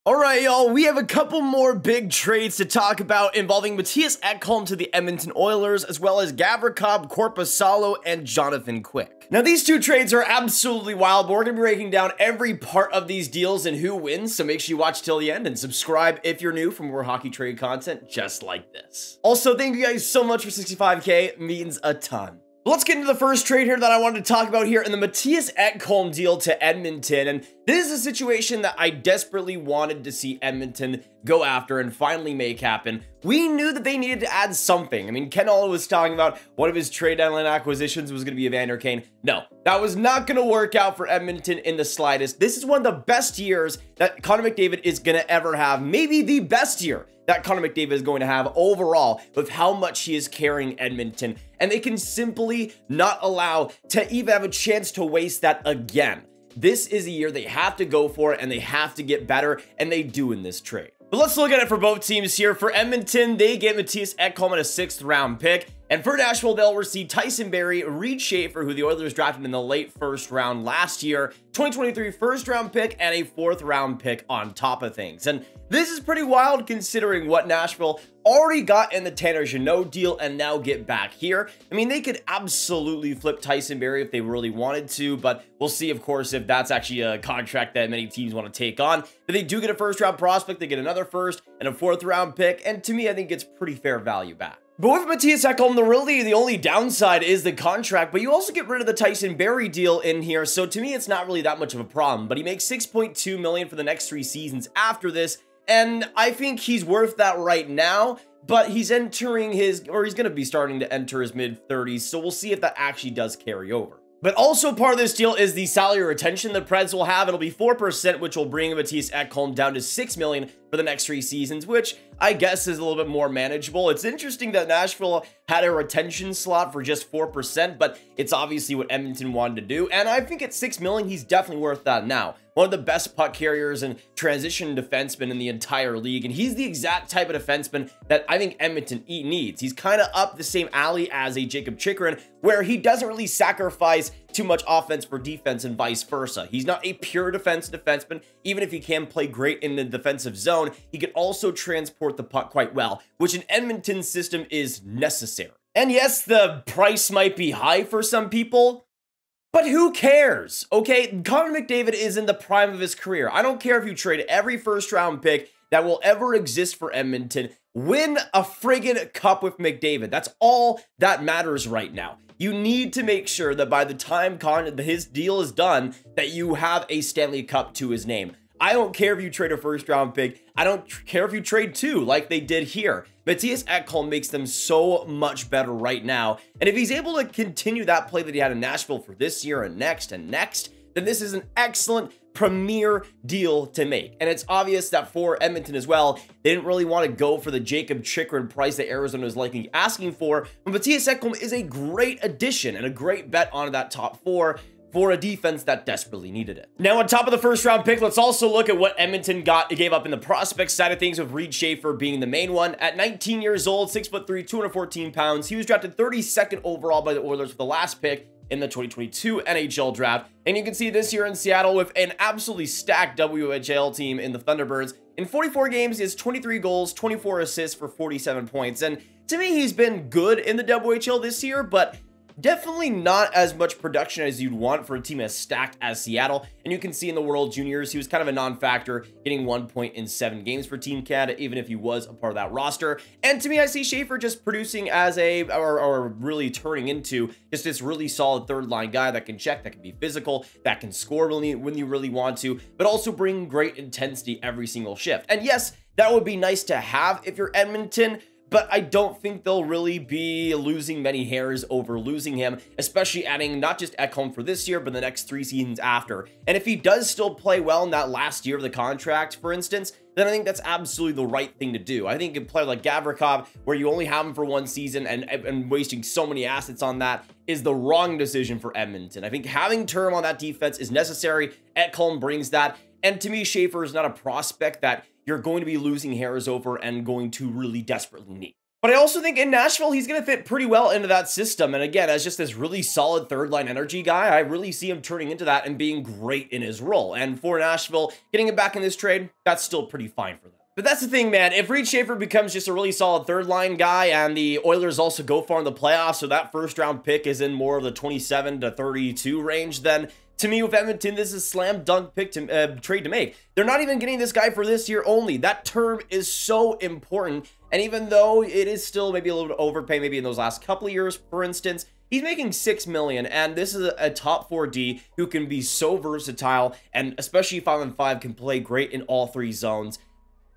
All right, y'all, we have a couple more big trades to talk about involving Mattias Ekholm to the Edmonton Oilers, as well as Gavrikov, Korpisalo, and Jonathan Quick. Now, these two trades are absolutely wild, but we're going to be breaking down every part of these deals and who wins, so make sure you watch till the end and subscribe if you're new for more hockey trade content just like this. Also, thank you guys so much for 65K. It means a ton. Let's get into the first trade here that I wanted to talk about here in the Mattias Ekholm deal to Edmonton. And this is a situation that I desperately wanted to see Edmonton go after and finally make happen. We knew that they needed to add something. I mean, Ken All was talking about one of his trade deadline acquisitions was going to be Evander Kane. No, that was not going to work out for Edmonton in the slightest. This is one of the best years that Connor McDavid is going to ever have. Maybe the best year that Connor McDavid is going to have overall with how much he is carrying Edmonton. And they can simply not allow to even have a chance to waste that again. This is a year they have to go for it and they have to get better, and they do in this trade. But let's look at it for both teams here. For Edmonton, they get Mattias Ekholm and a 6th round pick. And for Nashville, they'll receive Tyson Barrie, Reed Schaefer, who the Oilers drafted in the late 1st round last year, 2023 1st round pick, and a 4th round pick on top of things. And this is pretty wild considering what Nashville already got in the Tanner Jeannot deal and now get back here. I mean, they could absolutely flip Tyson Barrie if they really wanted to, but we'll see, of course, if that's actually a contract that many teams want to take on. But they do get a 1st round prospect, they get another 1st and a 4th round pick, and to me, I think it's pretty fair value back. But with Mattias Ekholm, the only downside is the contract, but you also get rid of the Tyson Barrie deal in here, so to me, it's not really that much of a problem. But he makes $6.2 million for the next 3 seasons after this, and I think he's worth that right now, but he's entering he's going to be starting to enter his mid-30s, so we'll see if that actually does carry over. But also part of this deal is the salary retention the Preds will have. It'll be 4%, which will bring Mattias Ekholm down to $6 million for the next 3 seasons, which I guess is a little bit more manageable. It's interesting that Nashville had a retention slot for just 4%, but it's obviously what Edmonton wanted to do. And I think at $6 million, he's definitely worth that now. One of the best puck carriers and transition defensemen in the entire league. And he's the exact type of defenseman that I think Edmonton needs. He's kind of up the same alley as a Jakob Chychrun, where he doesn't really sacrifice too much offense for defense and vice versa. He's not a pure defenseman. Even if he can play great in the defensive zone, he can also transport the puck quite well, which in Edmonton's system is necessary. And yes, the price might be high for some people, but who cares? Okay, Connor McDavid is in the prime of his career. I don't care if you trade every 1st round pick that will ever exist for Edmonton. Win a friggin' cup with McDavid. That's all that matters right now. You need to make sure that by the time his deal is done, that you have a Stanley Cup to his name. I don't care if you trade a 1st round pick. I don't care if you trade 2 like they did here. Mattias Ekholm makes them so much better right now. And if he's able to continue that play that he had in Nashville for this year and next, then this is an excellent premier deal to make. And it's obvious that for Edmonton as well, they didn't really want to go for the Jakob Chychrun price that Arizona was likely asking for. But Mattias Ekholm is a great addition and a great bet on that top 4 for a defense that desperately needed it. Now, on top of the 1st round pick, let's also look at what Edmonton gave up in the prospect side of things, with Reed Schaefer being the main one. At 19 years old, 6'3", 214 pounds, he was drafted 32nd overall by the Oilers with the last pick in the 2022 NHL draft. And you can see this year in Seattle with an absolutely stacked WHL team in the Thunderbirds. In 44 games, he has 23 goals, 24 assists for 47 points. And to me, he's been good in the WHL this year, but definitely not as much production as you'd want for a team as stacked as Seattle. And you can see in the World Juniors, he was kind of a non-factor, getting 1 point in 7 games for Team Canada, even if he was a part of that roster. And to me, I see Schaefer just producing as or really turning into just this really solid 3rd line guy that can check, that can be physical, that can score when you really want to, but also bring great intensity every single shift. And yes, that would be nice to have if you're Edmonton, but I don't think they'll really be losing many hairs over losing him, especially adding not just Ekholm for this year, but the next 3 seasons after. And if he does still play well in that last year of the contract, for instance, then I think that's absolutely the right thing to do. I think a player like Gavrikov, where you only have him for 1 season and wasting so many assets on that, is the wrong decision for Edmonton. I think having term on that defense is necessary. Ekholm brings that. And to me, Schaefer is not a prospect that you're going to be losing hairs over and going to really desperately need. But I also think in Nashville, he's going to fit pretty well into that system. And again, as just this really solid third-line energy guy, I really see him turning into that and being great in his role. And for Nashville, getting him back in this trade, that's still pretty fine for them. But that's the thing, man. If Reed Schaefer becomes just a really solid third-line guy and the Oilers also go far in the playoffs, so that first-round pick is in more of the 27 to 32 range, then to me, with Edmonton, this is a slam dunk pick to trade to make. They're not even getting this guy for this year only. That term is so important. And even though it is still maybe a little bit overpay, maybe in those last couple of years, for instance, he's making $6 million, and this is a top 4D who can be so versatile, and especially 5-on-5 can play great in all three zones.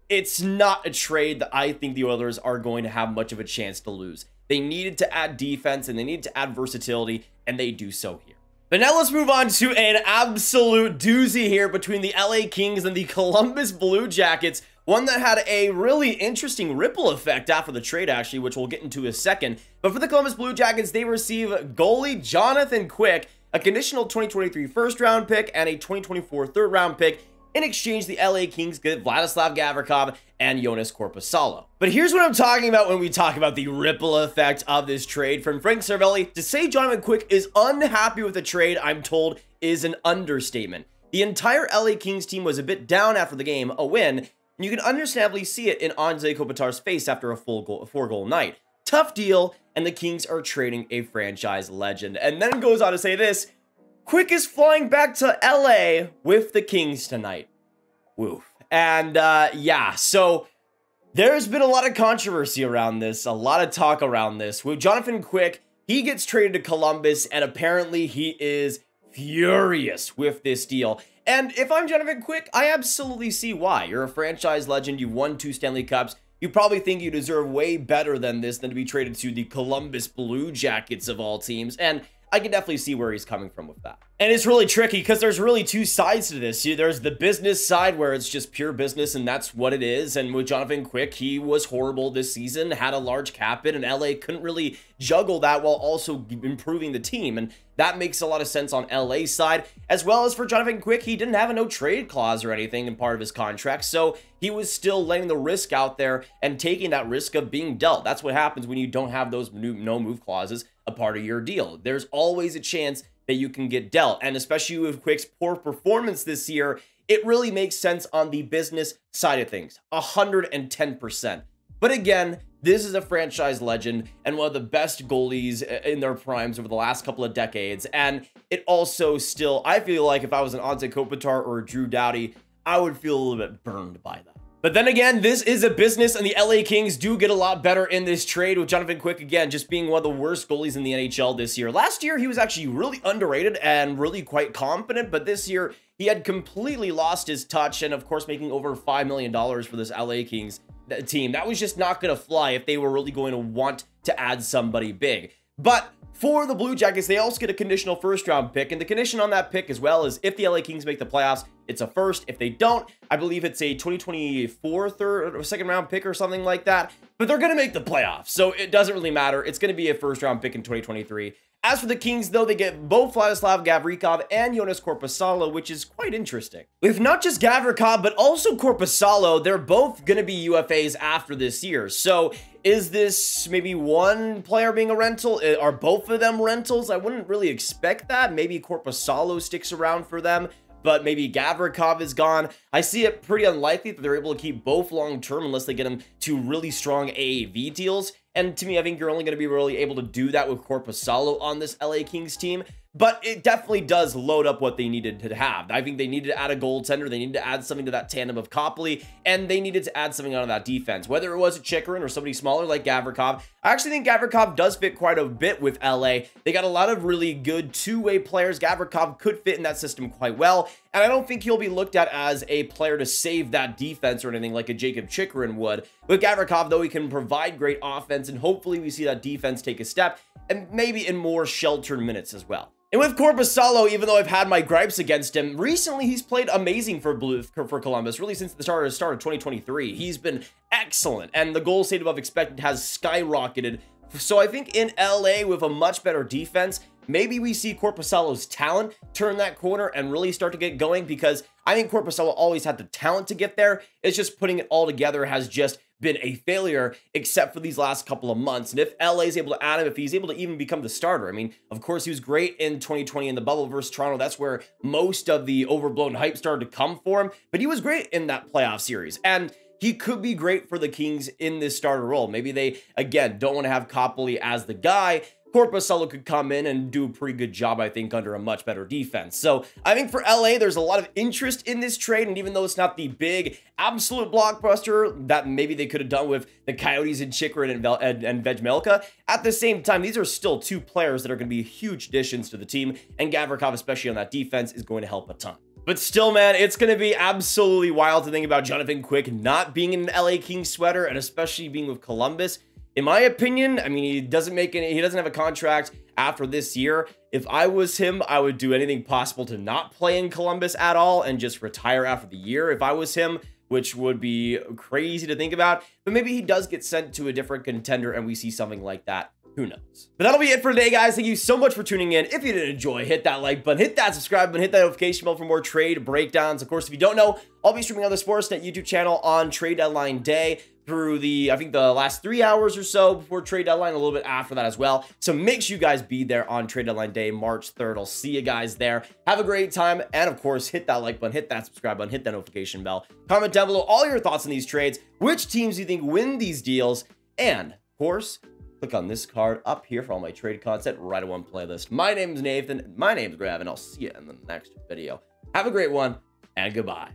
It's not a trade that I think the Oilers are going to have much of a chance to lose. They needed to add defense, and they needed to add versatility, and they do so here. But now let's move on to an absolute doozy here between the LA Kings and the Columbus Blue Jackets. One that had a really interesting ripple effect after the trade, actually, which we'll get into in a second. But for the Columbus Blue Jackets, they receive goalie Jonathan Quick, a conditional 2023 first-round pick, and a 2024 third-round pick. In exchange, the LA Kings get Vladislav Gavrikov and Joonas Korpisalo. But here's what I'm talking about when we talk about the ripple effect of this trade. From Frank Cervelli, to say Jonathan Quick is unhappy with the trade, I'm told, is an understatement. The entire LA Kings team was a bit down after the game, a win, and you can understandably see it in Anze Kopitar's face after a four-goal night. Tough deal, and the Kings are trading a franchise legend. And then goes on to say this: Quick is flying back to LA with the Kings tonight. Woo. And yeah, so there's been a lot of controversy around this, a lot of talk around this. With Jonathan Quick, he gets traded to Columbus, and apparently he is furious with this deal. And if I'm Jonathan Quick, I absolutely see why. You're a franchise legend, you've won 2 Stanley Cups. You probably think you deserve way better than this, than to be traded to the Columbus Blue Jackets of all teams. And I can definitely see where he's coming from with that. And it's really tricky because there's really 2 sides to this. There's the business side where it's just pure business and that's what it is. And with Jonathan Quick, he was horrible this season, had a large cap hit, and LA couldn't really juggle that while also improving the team. And that makes a lot of sense on LA's side. As well as for Jonathan Quick, he didn't have a no trade clause or anything in part of his contract. So he was still laying the risk out there and taking that risk of being dealt. That's what happens when you don't have those no move clauses a part of your deal. There's always a chance that you can get dealt. And especially with Quick's poor performance this year, it really makes sense on the business side of things, 110%. But again, this is a franchise legend and one of the best goalies in their primes over the last couple of decades. And it also still, I feel like if I was an Anze Kopitar or Drew Doughty, I would feel a little bit burned by that. But then again, this is a business, and the LA Kings do get a lot better in this trade, with Jonathan Quick, again, just being one of the worst goalies in the NHL this year. Last year, he was actually really underrated and really quite confident, but this year, he had completely lost his touch, and of course, making over $5 million for this LA Kings team. That was just not going to fly if they were really going to want to add somebody big. But for the Blue Jackets, they also get a conditional first-round pick, and the condition on that pick as well is if the LA Kings make the playoffs, it's a first. If they don't, I believe it's a 2024 third or second-round pick or something like that, but they're going to make the playoffs, so it doesn't really matter. It's going to be a first-round pick in 2023. As for the Kings, though, they get both Vladislav Gavrikov and Joonas Korpisalo, which is quite interesting. With not just Gavrikov, but also Korpisalo, they're both going to be UFAs after this year. So is this maybe one player being a rental? Are both of them rentals? I wouldn't really expect that. Maybe Korpisalo sticks around for them, but maybe Gavrikov is gone. I see it pretty unlikely that they're able to keep both long-term unless they get them to really strong AAV deals. And to me, I think you're only going to be really able to do that with Korpisalo on this LA Kings team. But it definitely does load up what they needed to have. I think they needed to add a goaltender. They needed to add something to that tandem of Copley. And they needed to add something out of that defense. Whether it was a Chikrin or somebody smaller like Gavrikov. I actually think Gavrikov does fit quite a bit with LA. They got a lot of really good two-way players. Gavrikov could fit in that system quite well. And I don't think he'll be looked at as a player to save that defense or anything like a Jacob Chikrin would. With Gavrikov, though, he can provide great offense. And hopefully we see that defense take a step. And maybe in more sheltered minutes as well. And with Korpisalo, even though I've had my gripes against him, recently he's played amazing for Columbus, really since the start of 2023. He's been excellent, and the goal saved above expected has skyrocketed. So I think in LA, with a much better defense, maybe we see Korpisalo's talent turn that corner and really start to get going, because I think Korpisalo always had the talent to get there. It's just putting it all together has just been a failure, except for these last couple of months. And if LA is able to add him, if he's able to even become the starter, I mean, of course, he was great in 2020 in the bubble versus Toronto. That's where most of the overblown hype started to come for him, but he was great in that playoff series. And he could be great for the Kings in this starter role. Maybe they, again, don't want to have Copley as the guy. Korpisalo could come in and do a pretty good job, I think, under a much better defense. So I think for LA, there's a lot of interest in this trade. And even though it's not the big absolute blockbuster that maybe they could have done with the Coyotes and Chikrin and Vejmelka, at the same time, these are still two players that are going to be huge additions to the team. And Gavrikov, especially on that defense, is going to help a ton. But still, man, it's going to be absolutely wild to think about Jonathan Quick not being in an LA Kings sweater, and especially being with Columbus. In my opinion, I mean, he doesn't have a contract after this year. If I was him, I would do anything possible to not play in Columbus at all and just retire after the year if I was him, which would be crazy to think about. But maybe he does get sent to a different contender and we see something like that. Who knows? But that'll be it for today, guys. Thank you so much for tuning in. If you did enjoy, hit that like button, hit that subscribe button, hit that notification bell for more trade breakdowns. Of course, if you don't know, I'll be streaming on the Sportsnet YouTube channel on trade deadline day through I think the last 3 hours or so before trade deadline, a little bit after that as well. So make sure you guys be there on trade deadline day, March 3rd. I'll see you guys there. Have a great time. And of course, hit that like button, hit that subscribe button, hit that notification bell. Comment down below all your thoughts on these trades. Which teams do you think win these deals? And of course, click on this card up here for all my trade content right at one playlist. My name is Nathan. My name is Grav, and I'll see you in the next video. Have a great one, and goodbye.